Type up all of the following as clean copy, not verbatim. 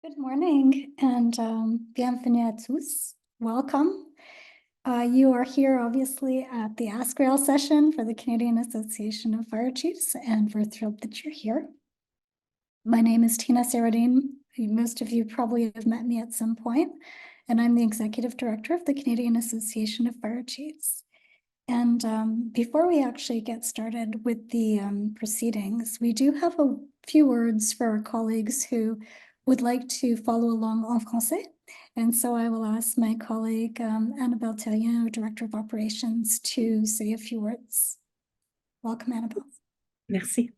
Good morning and bienvenue à tous. Welcome. You are here obviously at the AskRail session for the Canadian Association of Fire Chiefs, and we're thrilled that you're here. My name is Tina Saradine. Most of you probably have met me at some point, and I'm the Executive Director of the Canadian Association of Fire Chiefs. And before we actually get started with the proceedings, we do have a few words for our colleagues who would like to follow along en français. And so I will ask my colleague Annabelle Tellien, our Director of Operations, to say a few words. Welcome, Annabelle. Merci.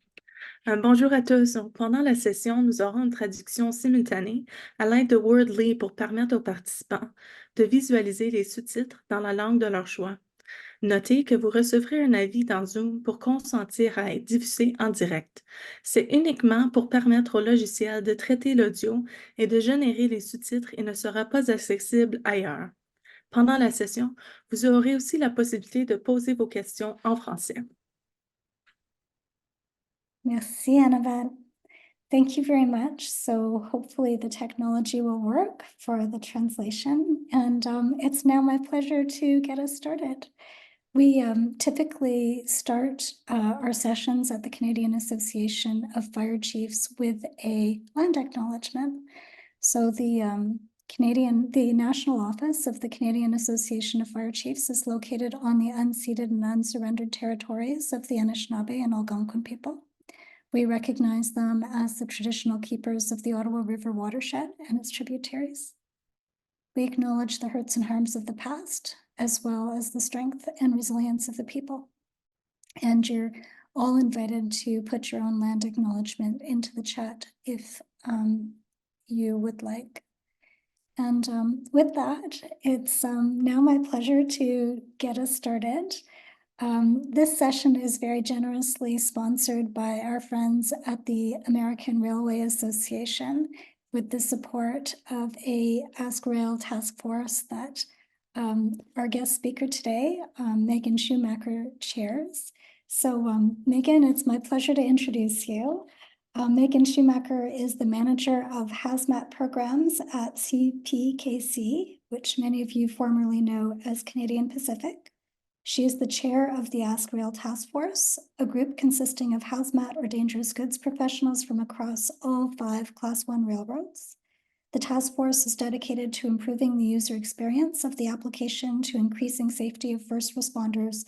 Bonjour à tous. Pendant la session, nous aurons une traduction simultanée à l'aide de Wordly pour permettre aux participants de visualiser les sous-titres dans la langue de leur choix. Notez que vous recevrez un avis dans Zoom pour consentir à être diffusé en direct. C'est uniquement pour permettre au logiciel de traiter l'audio et de générer les sous-titres et ne sera pas accessible ailleurs. Pendant la session, vous aurez aussi la possibilité de poser vos questions en français. Merci, Annabelle. Thank you very much. So hopefully the technology will work for the translation. And it's now my pleasure to get us started. We typically start our sessions at the Canadian Association of Fire Chiefs with a land acknowledgement. So the National Office of the Canadian Association of Fire Chiefs is located on the unceded and unsurrendered territories of the Anishinaabe and Algonquin people. We recognize them as the traditional keepers of the Ottawa River watershed and its tributaries. We acknowledge the hurts and harms of the past, as well as the strength and resilience of the people. And you're all invited to put your own land acknowledgement into the chat if you would like. And with that, it's now my pleasure to get us started. This session is very generously sponsored by our friends at the American Railway Association, with the support of a AskRail task force that our guest speaker today, Megan Schumacher, chairs. So Megan, it's my pleasure to introduce you. Megan Schumacher is the manager of hazmat programs at CPKC, which many of you formerly know as Canadian Pacific. She is the chair of the AskRail Task Force, a group consisting of hazmat or dangerous goods professionals from across all 5 Class 1 railroads. The task force is dedicated to improving the user experience of the application to increasing safety of first responders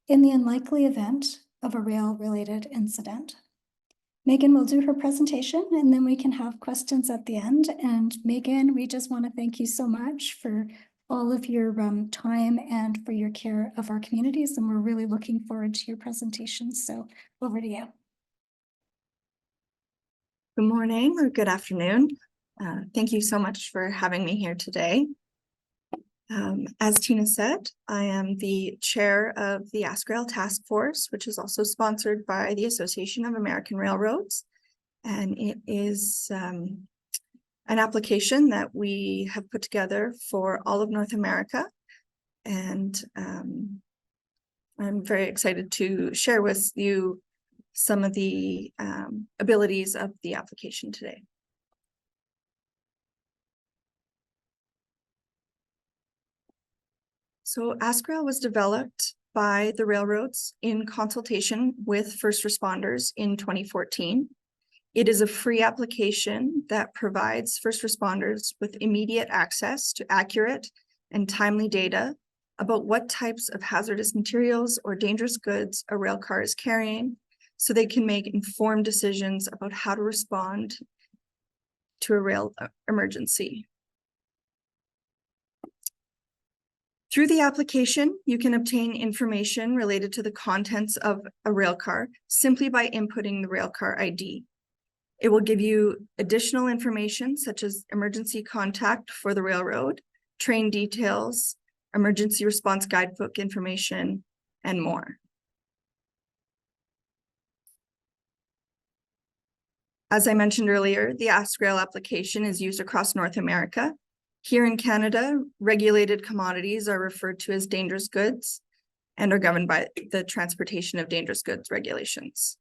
in the unlikely event of a rail-related incident. Megan will do her presentation and then we can have questions at the end. And Megan, we just want to thank you so much for all of your time and for your care of our communities. And we're really looking forward to your presentation. So over to you. Good morning or good afternoon. Thank you so much for having me here today. As Tina said, I am the chair of the AskRail Task Force, which is also sponsored by the Association of American Railroads. And it is an application that we have put together for all of North America. And I'm very excited to share with you some of the abilities of the application today. So AskRail was developed by the railroads in consultation with first responders in 2014. It is a free application that provides first responders with immediate access to accurate and timely data about what types of hazardous materials or dangerous goods a rail car is carrying, so they can make informed decisions about how to respond to a rail emergency. Through the application, you can obtain information related to the contents of a railcar simply by inputting the railcar ID. It will give you additional information such as emergency contact for the railroad, train details, emergency response guidebook information, and more. As I mentioned earlier, the AskRail application is used across North America. Here in Canada, regulated commodities are referred to as dangerous goods and are governed by the Transportation of Dangerous Goods regulations.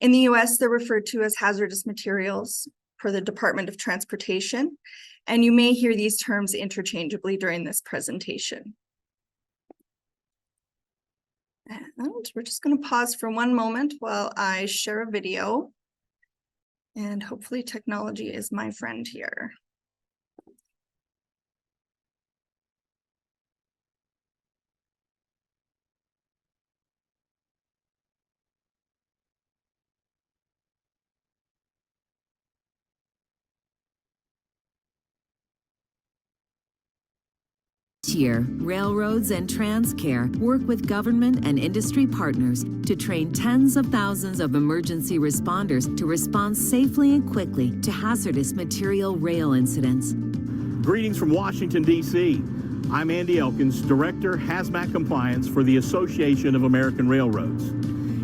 In the US, they're referred to as hazardous materials, for the Department of Transportation, and you may hear these terms interchangeably during this presentation. And we're just going to pause for one moment while I share a video, and hopefully technology is my friend here. This year, railroads and TransCare work with government and industry partners to train tens of thousands of emergency responders to respond safely and quickly to hazardous material rail incidents. Greetings from Washington, D.C. I'm Andy Elkins, Director, Hazmat Compliance for the Association of American Railroads.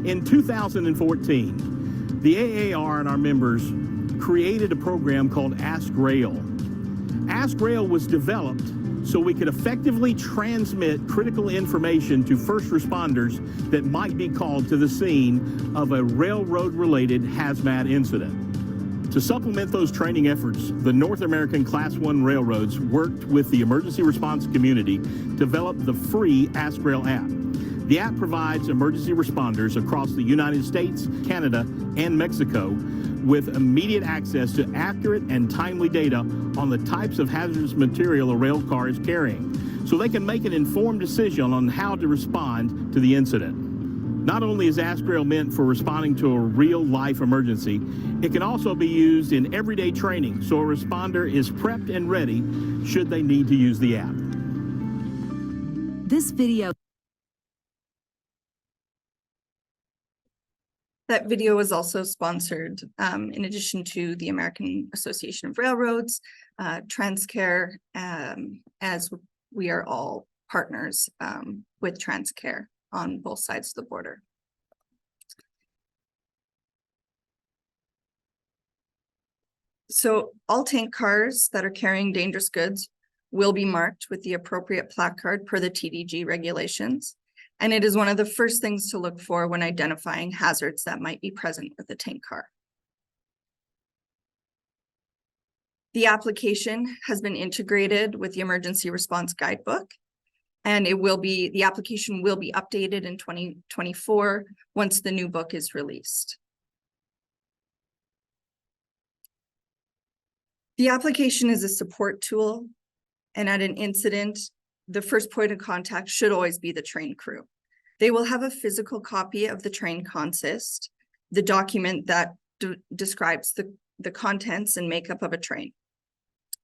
In 2014, the AAR and our members created a program called AskRail. AskRail was developed so we could effectively transmit critical information to first responders that might be called to the scene of a railroad-related hazmat incident. To supplement those training efforts, the North American Class I railroads worked with the emergency response community to develop the free AskRail app. The app provides emergency responders across the United States, Canada, and Mexico with immediate access to accurate and timely data on the types of hazardous material a rail car is carrying, so they can make an informed decision on how to respond to the incident. Not only is AskRail meant for responding to a real-life emergency, it can also be used in everyday training, so a responder is prepped and ready should they need to use the app. This video That video was also sponsored, in addition to the American Association of Railroads, TransCare, as we are all partners with TransCare on both sides of the border. So all tank cars that are carrying dangerous goods will be marked with the appropriate placard per the TDG regulations. And it is one of the first things to look for when identifying hazards that might be present with a tank car. The application has been integrated with the Emergency Response Guidebook, and the application will be updated in 2024 once the new book is released. The application is a support tool, and at an incident, the first point of contact should always be the train crew. They will have a physical copy of the train consist, the document that describes the contents and makeup of a train.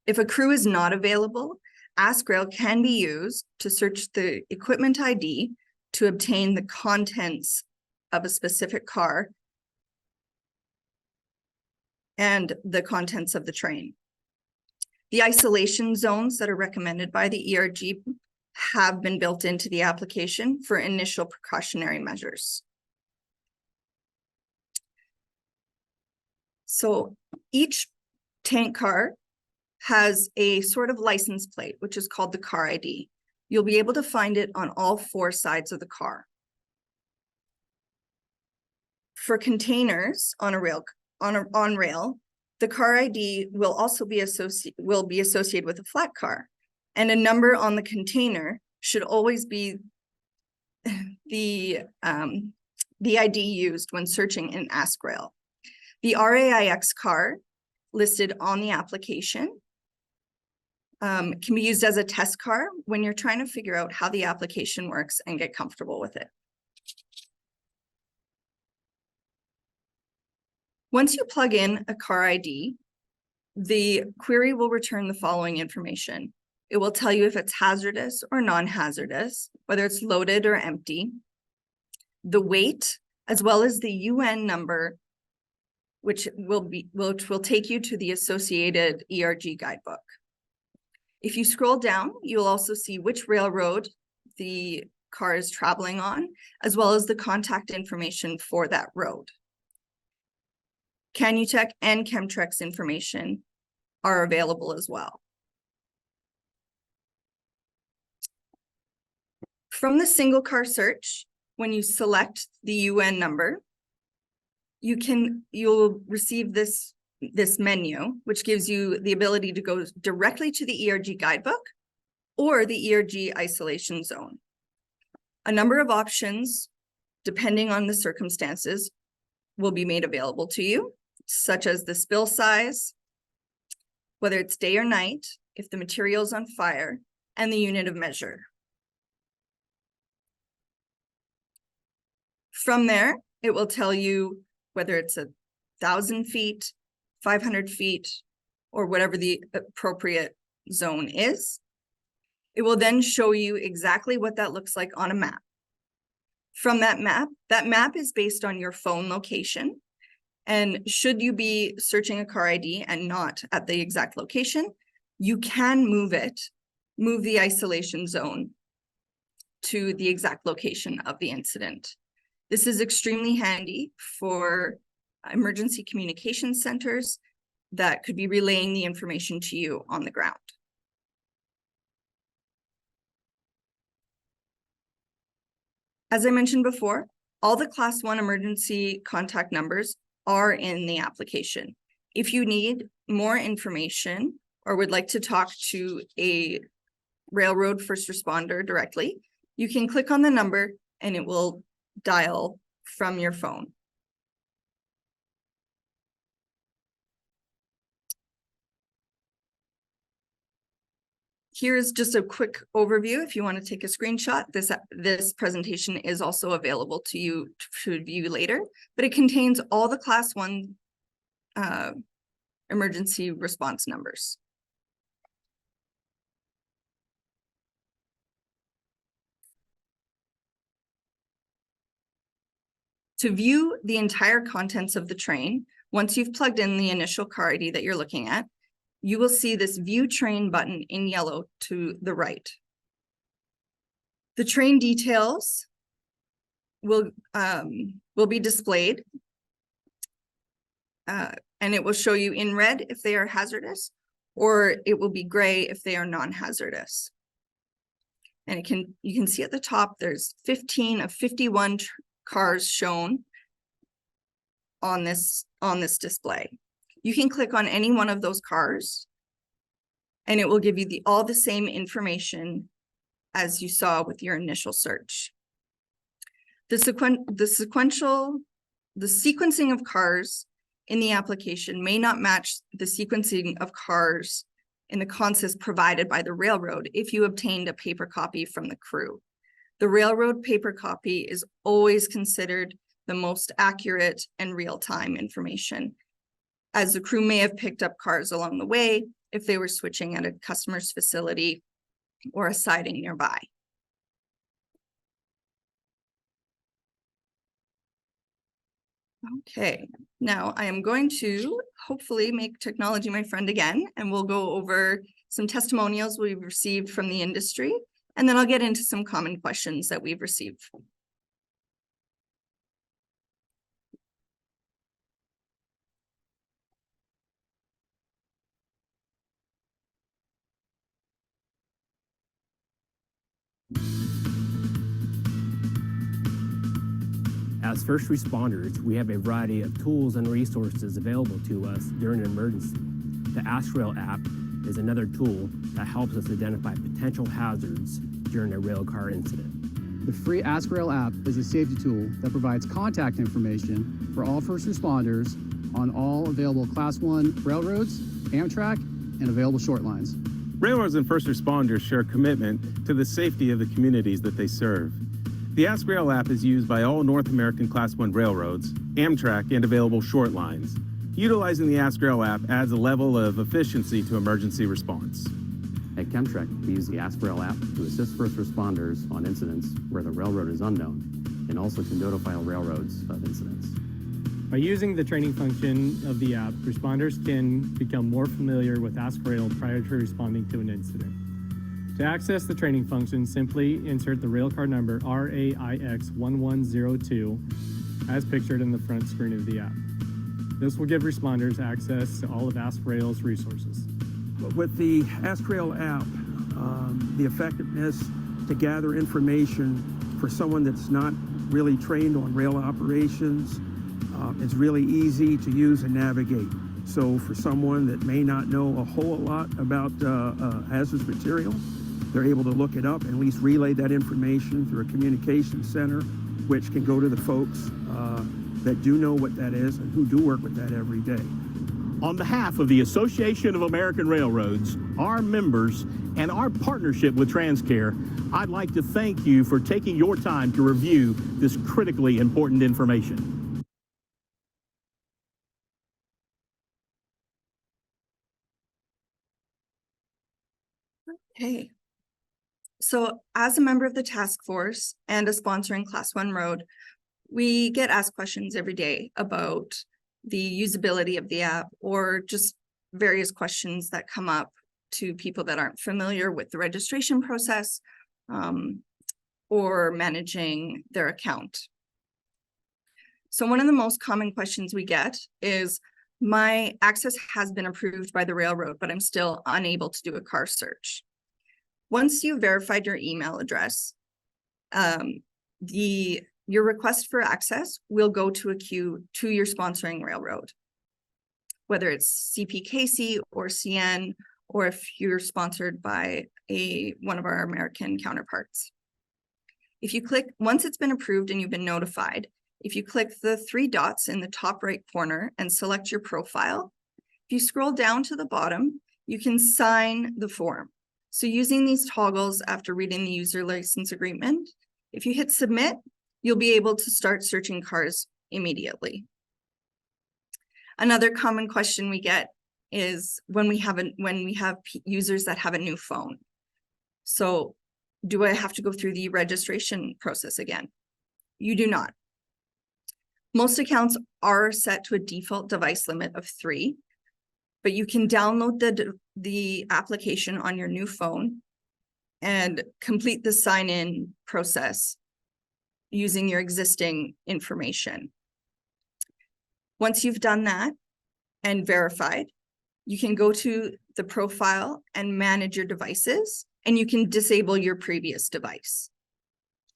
If a crew is not available, AskRail can be used to search the equipment ID to obtain the contents of a specific car and the contents of the train. The isolation zones that are recommended by the ERG have been built into the application for initial precautionary measures. So each tank car has a sort of license plate, which is called the car ID. You'll be able to find it on all four sides of the car. For containers on rail, the car ID will also be associated with a flat car, and a number on the container should always be the ID used when searching in AskRail. The RAIX car listed on the application can be used as a test car when you're trying to figure out how the application works and get comfortable with it. Once you plug in a car ID, the query will return the following information. It will tell you if it's hazardous or non-hazardous, whether it's loaded or empty, the weight, as well as the UN number, which will take you to the associated ERG guidebook. If you scroll down, you'll also see which railroad the car is traveling on, as well as the contact information for that road. Canutech and Chemtrex information are available as well. From the single car search, when you select the UN number, you'll receive this this menu, which gives you the ability to go directly to the ERG guidebook or the ERG isolation zone. A number of options, depending on the circumstances, will be made available to you, such as the spill size, whether it's day or night, if the material is on fire, and the unit of measure. From there, it will tell you whether it's 1,000 feet, 500 feet, or whatever the appropriate zone is. It will then show you exactly what that looks like on a map. From that map is based on your phone location. And should you be searching a car ID and not at the exact location, you can move the isolation zone to the exact location of the incident. This is extremely handy for emergency communication centers that could be relaying the information to you on the ground. As I mentioned before, all the Class 1 emergency contact numbers are in the application. If you need more information or would like to talk to a railroad first responder directly, you can click on the number and it will dial from your phone. Here's just a quick overview. If you want to take a screenshot, this presentation is also available to you to view later, but it contains all the Class 1 emergency response numbers. To view the entire contents of the train, once you've plugged in the initial car ID that you're looking at, you will see this View Train button in yellow to the right. The train details will be displayed, and it will show you in red if they are hazardous, or it will be gray if they are non-hazardous. And you can see at the top, there's 15 of 51 cars shown on this display. You can click on any one of those cars and it will give you all the same information as you saw with your initial search. The sequencing of cars in the application may not match the sequencing of cars in the consist provided by the railroad if you obtained a paper copy from the crew. The railroad paper copy is always considered the most accurate and real-time information, as the crew may have picked up cars along the way if they were switching at a customer's facility or a siding nearby. Okay, now I am going to hopefully make technology my friend again, and we'll go over some testimonials we've received from the industry, and then I'll get into some common questions that we've received. As first responders, we have a variety of tools and resources available to us during an emergency. The AskRail app is another tool that helps us identify potential hazards during a railcar incident. The free AskRail app is a safety tool that provides contact information for all first responders on all available Class 1 railroads, Amtrak, and available short lines. Railroads and first responders share a commitment to the safety of the communities that they serve. The AskRail app is used by all North American Class 1 railroads, Amtrak, and available short lines. Utilizing the AskRail app adds a level of efficiency to emergency response. At Chemtrek, we use the AskRail app to assist first responders on incidents where the railroad is unknown, and also to notify railroads of incidents. By using the training function of the app, responders can become more familiar with AskRail prior to responding to an incident. To access the training function, simply insert the railcar number RAIX1102 as pictured in the front screen of the app. This will give responders access to all of AskRail's resources. With the AskRail app, the effectiveness to gather information for someone that's not really trained on rail operations is really easy to use and navigate. So for someone that may not know a whole lot about hazardous material, they're able to look it up and at least relay that information through a communication center, which can go to the folks that do know what that is and who do work with that every day. On behalf of the Association of American Railroads, our members, and our partnership with TransCare, I'd like to thank you for taking your time to review this critically important information. Okay. So as a member of the task force and a sponsoring Class 1 road, we get asked questions every day about the usability of the app or just various questions that come up to people that aren't familiar with the registration process or managing their account. So one of the most common questions we get is, my access has been approved by the railroad, but I'm still unable to do a car search. Once you've verified your email address, your request for access will go to a queue to your sponsoring railroad, whether it's CPKC or CN, or if you're sponsored by one of our American counterparts. If you click, once it's been approved and you've been notified, if you click the 3 dots in the top right corner and select your profile, if you scroll down to the bottom, you can sign the form. So using these toggles after reading the user license agreement, if you hit submit, you'll be able to start searching cars immediately. Another common question we get is when we have users that have a new phone. So do I have to go through the registration process again? You do not. Most accounts are set to a default device limit of 3, but you can download the application on your new phone and complete the sign-in process using your existing information. Once you've done that and verified, you can go to the profile and manage your devices, and you can disable your previous device.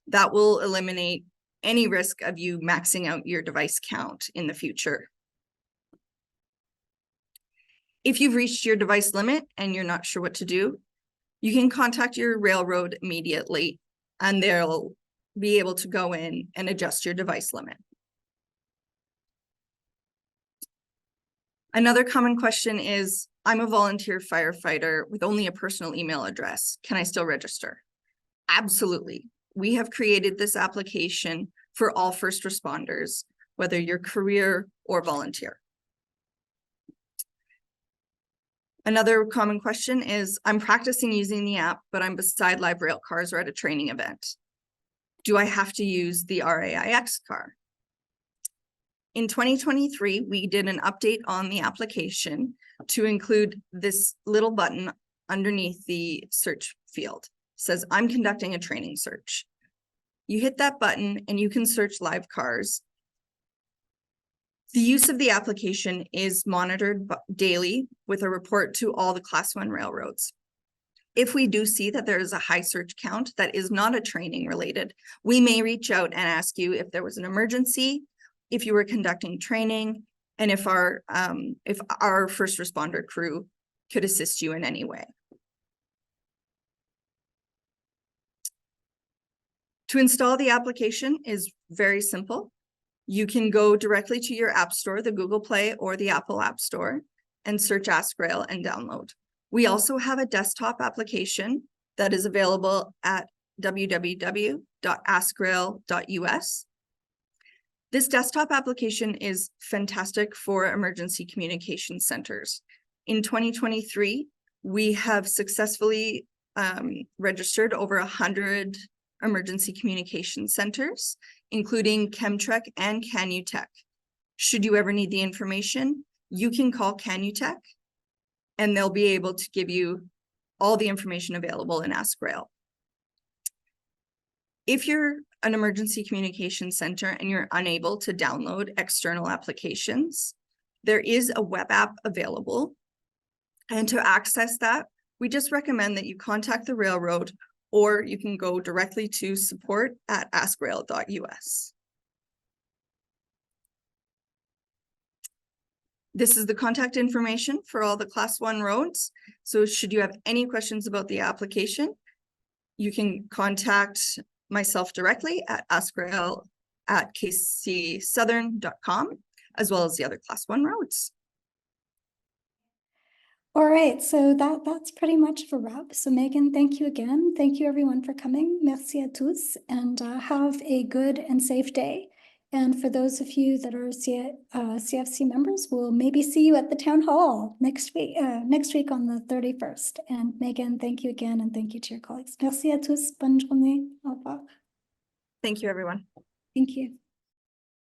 That will eliminate any risk of you maxing out your device count in the future. If you've reached your device limit and you're not sure what to do, you can contact your railroad immediately, and they'll be able to go in and adjust your device limit. Another common question is, I'm a volunteer firefighter with only a personal email address. Can I still register? Absolutely. We have created this application for all first responders, whether you're career or volunteer. Another common question is, I'm practicing using the app, but I'm beside live rail cars or at a training event. Do I have to use the RAIX car? In 2023, we did an update on the application to include this little button underneath the search field. It says, I'm conducting a training search. You hit that button and you can search live cars. The use of the application is monitored daily with a report to all the Class 1 railroads. If we do see that there is a high search count that is not a training related, we may reach out and ask you if there was an emergency, if you were conducting training, and if our first responder crew could assist you in any way. To install the application is very simple. You can go directly to your app store, the Google Play or the Apple App Store, and search AskRail and download. We also have a desktop application that is available at www.askrail.us. This desktop application is fantastic for emergency communication centers. In 2023, we have successfully registered over 100 emergency communication centers, including Chemtrek and Canutech. Should you ever need the information, you can call Canutech and they'll be able to give you all the information available in AskRail. If you're an emergency communication center and you're unable to download external applications, there is a web app available. And to access that, we just recommend that you contact the railroad, or you can go directly to support@askrail.us. This is the contact information for all the Class 1 roads. So should you have any questions about the application, you can contact myself directly at AskRail@kcsouthern.com, as well as the other Class 1 roads. All right, so that's pretty much of a wrap. So Megan, thank you again. Thank you everyone for coming. Merci à tous, and have a good and safe day. And for those of you that are CFC members, we'll maybe see you at the town hall next week on the 31st. And Megan, thank you again, and thank you to your colleagues. Merci à tous. Bonne journée. Au revoir. Thank you, everyone. Thank you.